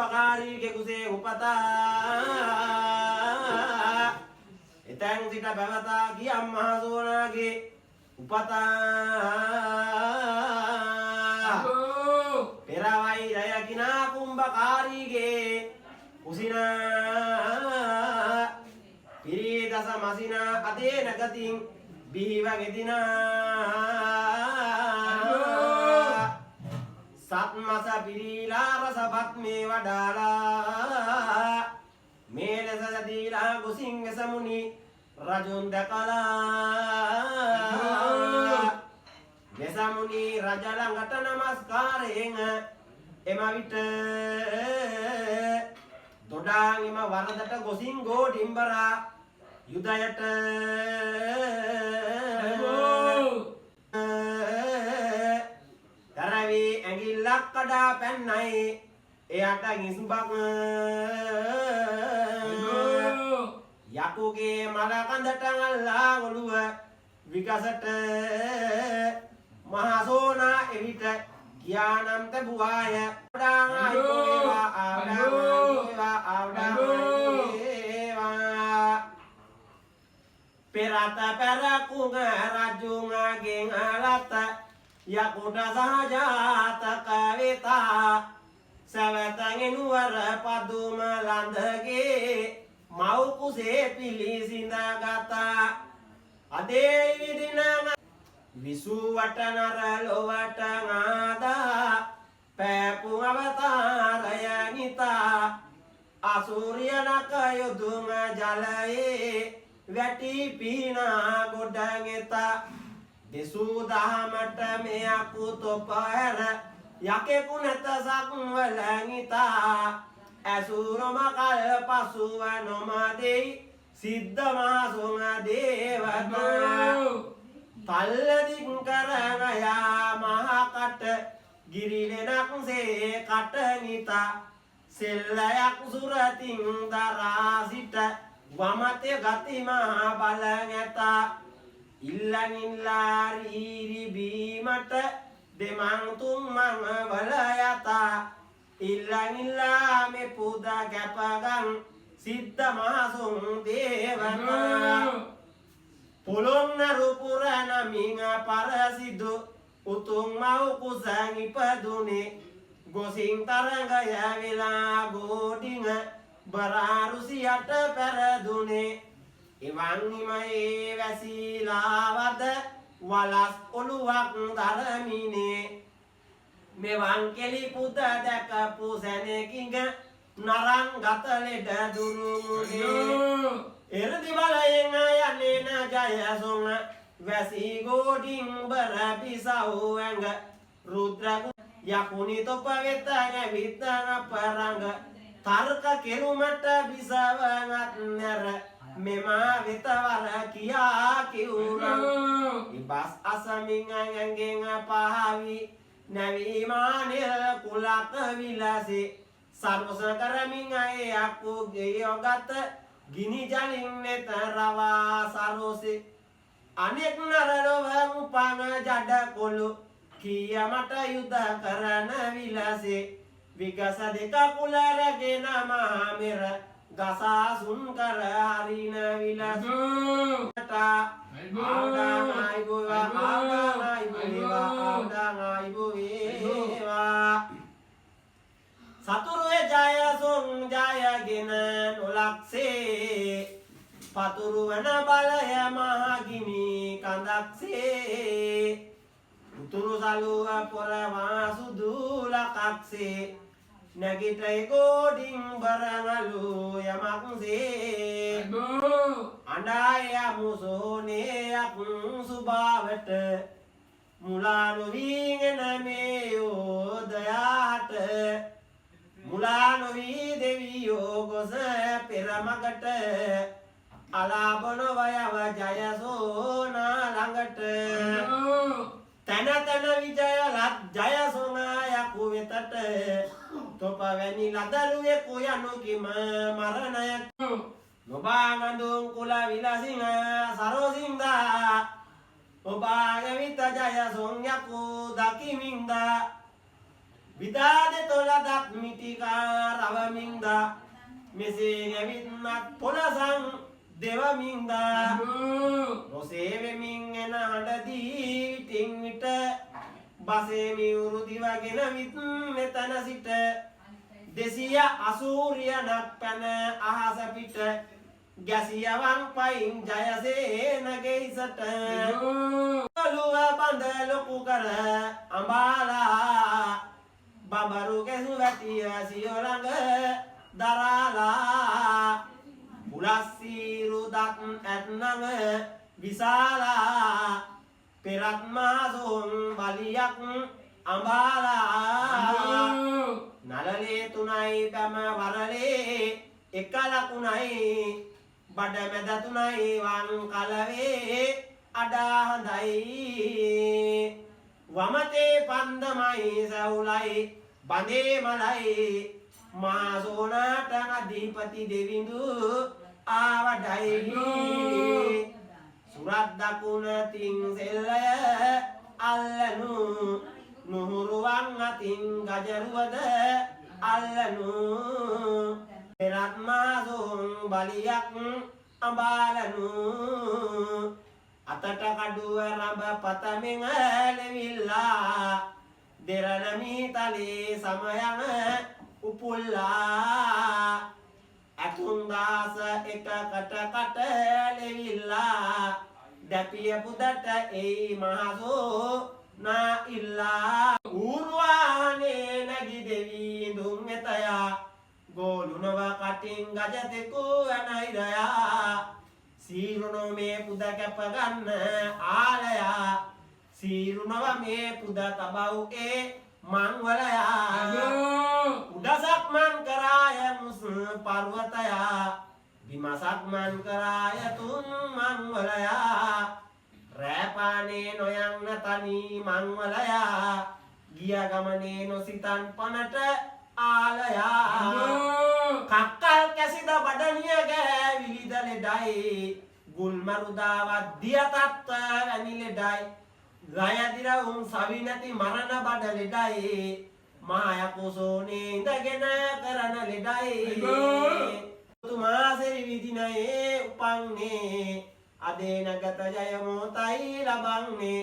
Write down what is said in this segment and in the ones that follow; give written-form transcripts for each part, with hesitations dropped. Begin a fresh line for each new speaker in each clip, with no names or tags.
කුම්භකාරී කෙකුසේ උපතා එතැන් සිට පැවතා ගියම් මහසෝනාගේ උපතා පෙරවෛරය කිනා කුම්භකාරීගේ කුසිනා පිරිදස මසිනා අදේ නගතින් බිහිව ගෙදිනා සත්මස පිරීලා රසපත් මේ වඩාලා මේ ලෙස දීලා කුසින් එසමුනි රජුන් දැකලා මෙසමුනි රජ ළඟට නමස්කාරයෙන් එම විට දොඩාන් එම වරදට ගොසින් ගෝඩිම්බරා යුදයට තරවී ඇඟිල්ලක් කඩා පැන්නයි එයට ගිස්බක් යකුගේ මලකඳට අල්ලා ඔළුව විකසට මහසෝනා එවිට කියානම් තැබුවාය පෙරත පැරකුග රජුන්ගෙන් අලත යකුට සහජාතක වෙතා සැවතගෙනුවර පදුම ලඳගේ මව් කුසේ පිළිසිඳගතා අදේ විදින විසුවට නර ලොවට ආදා පැපු අවතාරය නිතා අසූරියනක යුදුම ජලයේ වැටි පීනා ගොඩගෙතා දෙසූ දහමට මෙයකු තොපහැර යකෙකු නැත සක්වල නිතා ඇසුරම කල් පසුව නොමදෙයි සිද්ධ මහසුන් දේවතා තල්ලදික් කරනයා මහකට ගිරිලෙනක්සේ කටනිතා සෙල්ලයක් සුරතින් දරා සිට වමතය ගති මහා බල නැතා ඉල්ලනිල්ලා රීරිබීමට දෙමං තුම්මං වල යතා ඉල්ලනිල්ලා මේ පුද කැපගන් සිද්ධ මහසුන් දේවතා පොළොන්නරු පුරනමින් පරසිදු උතුම් මව් කුසන් ඉපදුනේ ගොසින් තරඟය වෙලා ගෝඩිං බරාරුසියට පැරදුනේ එවන් නිමයේ වැසීලාවද වලස් ඔළුවක් දරමිනේ මෙවන් කෙලි පුද දැකපු සැනකින් නරන් ගත ලෙඩ දුරුමුනේ එරදි බලයෙන් යන්නේන ජයසුන් වැසී ගෝඩින් බර පිසව් ඇඟ රුද්‍රගු යකුනි තොප වෙත නැවිත් අපරංග තර්ක කෙරුමට බිසවගත් නැර මෙමා වෙතවර කියා කිව්නම් ඉබස් අසමින් ඇඟෙන් පහවි නැවිමානෙල් කුලක විලසේ සර්වස කරමින් යකුගේ යොගත ගිනි ජලින් නෙත රවා සරෝසේ අනෙක් නරලොව උපන ජඩ කොළු කියමට යුද කරන විලසේ විගස දෙක කුලරගෙන මහමෙර ගසාසුන් කර හරින විලසට ආවඩායි බොවා සතුරුවේ ජයසුන් ජයගෙන නොලක්සේ පතුරුවන බලය මහගිනි කඳක්සේ උතුරු සලුව පොරවා සුදු ලකක්සේ නැගිටයි ගෝඩින් බරවලු යමක්සේ අඬාය මුසෝනේයක් සුභාවට මුලානොවීගෙන මේ යෝධයාට මුලානොවී දෙවියෝ ගොස පෙරමකට අලාබනොවයව ජයසෝනා ළඟට තැන තැන විජයලත් ජයසෝනායකු වෙතට තොපවැනි ලදරුවෙකු යනු කිම මරණයට නොබාගඳුන් කුල විලසිංහ සරෝසිංදා ඔබාගවිත ජයසෝන්යකු දකිමින්දා විදාද තොලදක් මිටිකාර රවමින්දා මෙසේ ඇවිත්නත් පොළසං දෙවමින්දා නොසේ වෙමින් එන හඬදී විටින් විට බසේ මියුරු දිවගෙන විත් මෙතන සිට 280 පැන අහස පිට ගැසියවන් පයින් ජයසේනගේ ඉසට ඔළුව බඳ ලොකු කර අඹාලා බඹරු ගැසු වැටිය සියොරඟ දරාලා පුලස්සීරු දත් ඇත්නම විශාලා පෙරත් මාසොන් බලියක් අඹාලා නලලේ තුනයි බැම වරලේ එක ලකුණයි බඩ මැද තුනයි වන් කලවේ අඩා හඳයි වමතේ පන්දමයි සවුලයි බඳේ මලයි මාසෝනාට අධිපති දෙවිඳු ආවඩයි සුරත් දකුණ තින් සෙල්ලය අල්ලනු නුහුරුවන් අතින් ගජරුවද අල්ලනු පෙරත් මාසොන් බලියක් අඹාලනු අතට කඩුව රඹ පතමින් ලෙවිල්ලා දෙරණමි තලේ සමයන උපුල්ලා අතුන්දාස එකකට කට ලෙවිල්ලා දැපිය පුදට එයි මහසෝ නා ඉල්ලා ඌර්වාහනේ නැගි දෙවී දුම් එතයා ගෝලුනව කටින් ගජතෙකු අනයිරයා සීරුනෝ මේ පුද කැප ගන්න ආලයා සීරුනව මේ පුද තබව් ඒ මංවලයා උඩසක් මන් කරාය මුස් පර්වතයා බිමසක් මන් කරාය තුන් මංවලයා රෑපානේ නොයන්න තනි මංවලයා ගිය ගමනේ නොසිතන් පනට ආලයා කක්කල් කැසිද බඩනිය ගෑවිලිද ලෙඩයි ගුල්මරුදාවත් දියතත්ව වැනි ලෙඩයි ගයදිරවුන් සවි නැති මරණ බඩ ලෙඩයි මායකුසෝනේ ඉඳගෙන කරන ලෙඩයි තුමාසෙරි විදිනයේ උපන්නේ අදේ නගත ජය මොතයි ලබන්නේ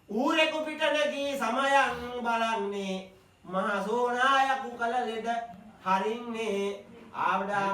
ඌරෙකු පිට නැගී සමයන් බලන්නේ මහසෝනායකු කල ලෙඩ හරින්නේ ආවඩා